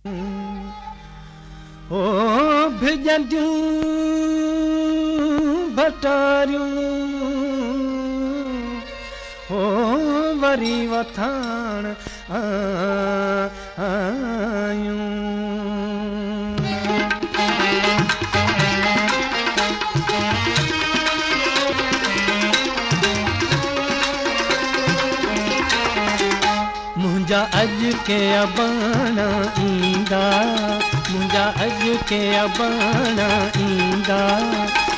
ओ भिजंदियूं भटारियूं ओ वरी वथाण आयूं। मुंहिंजा अॼु के अबाणा ईंदा, मुंहिंजा अॼु के अबाणा ईंदा,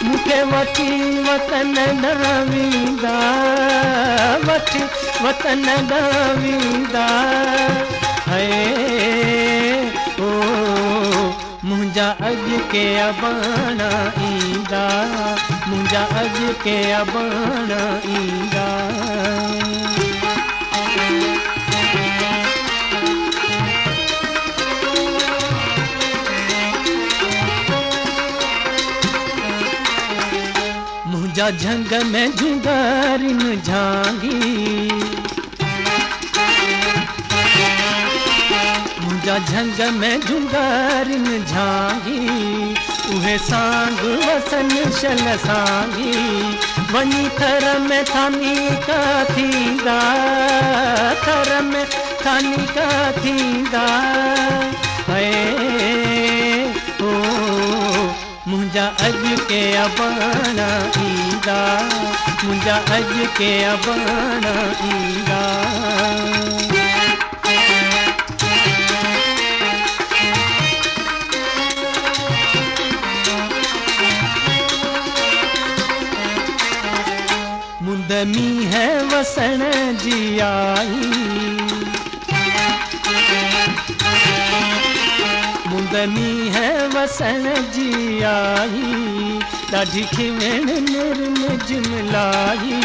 मूंखे वठी वतन ॾांहुं वेंदा, वठी वतन ॾांहुं वेंदा। हाय ओ मुंहिंजा अॼु के अबाणा ईंदा, मुंहिंजा अॼु के अबाणा ईंदा। मुंहिंजा झंग में झुंगारिन झांगी, मुंहिंजा झंग में झुंगारिन झांगी, उहे सांग वसन शल सांगी, वञी थर में थानी का थींदा, थर में थानी का थींदा। हाय ओ मुंहिंजा अॼु के अबाणा ईंदा, मुंहिंजा अॼु के अबाणा ईंदा। मुंद मींह वसण जी आई, मुंद मींह वसण जी आई, ॾाढी खिवेण निर्मिज मिलाई,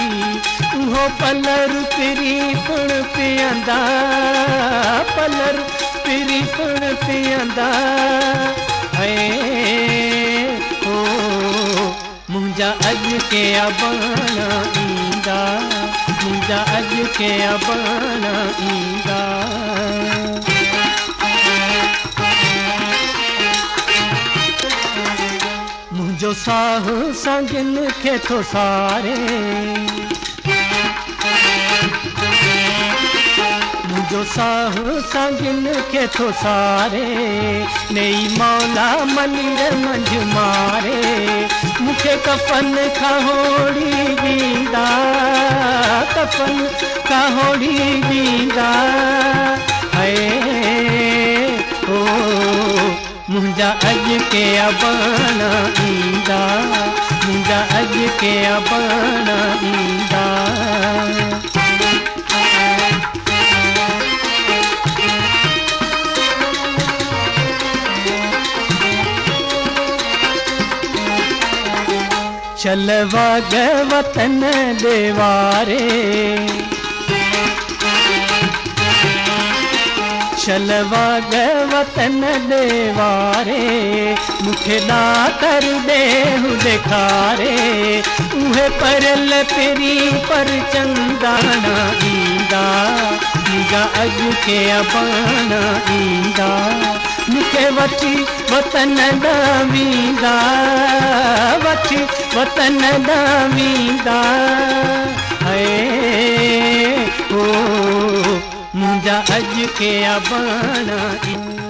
उहो पलर पिरी पिण पीअंदा, पलर पिरी पिण पीअंदा। हाय ओ मुंहिंजा अॼु के अबाणा ईंदा, मुंहिंजा अॼु के अबाणा ईंदा। मुंहिंजो साहु सांगिन खे थो सारे, मुंहिंजो साहु सांगिन खे थो सारे, नई मौला मंदिर मंझ मारे, मूंखे कफन खाहोड़ी ॾींदा, कफन खाहोड़ी ॾींदा। हाय ओ मुंहिंजा अॼु के अबाणा ईंदा, मुंहिंजा अॼु के अबाणा ईंदा। चल वाग वतन ॾे वारे, चल वाग वतन ॾे वारे, मूंखे ॾातर ॾेहु ॾेखारे, उहे परल पिरी पर चंदाणा ईंदा, मुंहिंजा अॼु के अबाणा ईंदा, मूंखे वठी वतन ॾांहुं वेंदा, वठी वतन ॾांहुं वेंदा। हाय ओ मुंहिंजा अॼु के अबाणा ईंदा।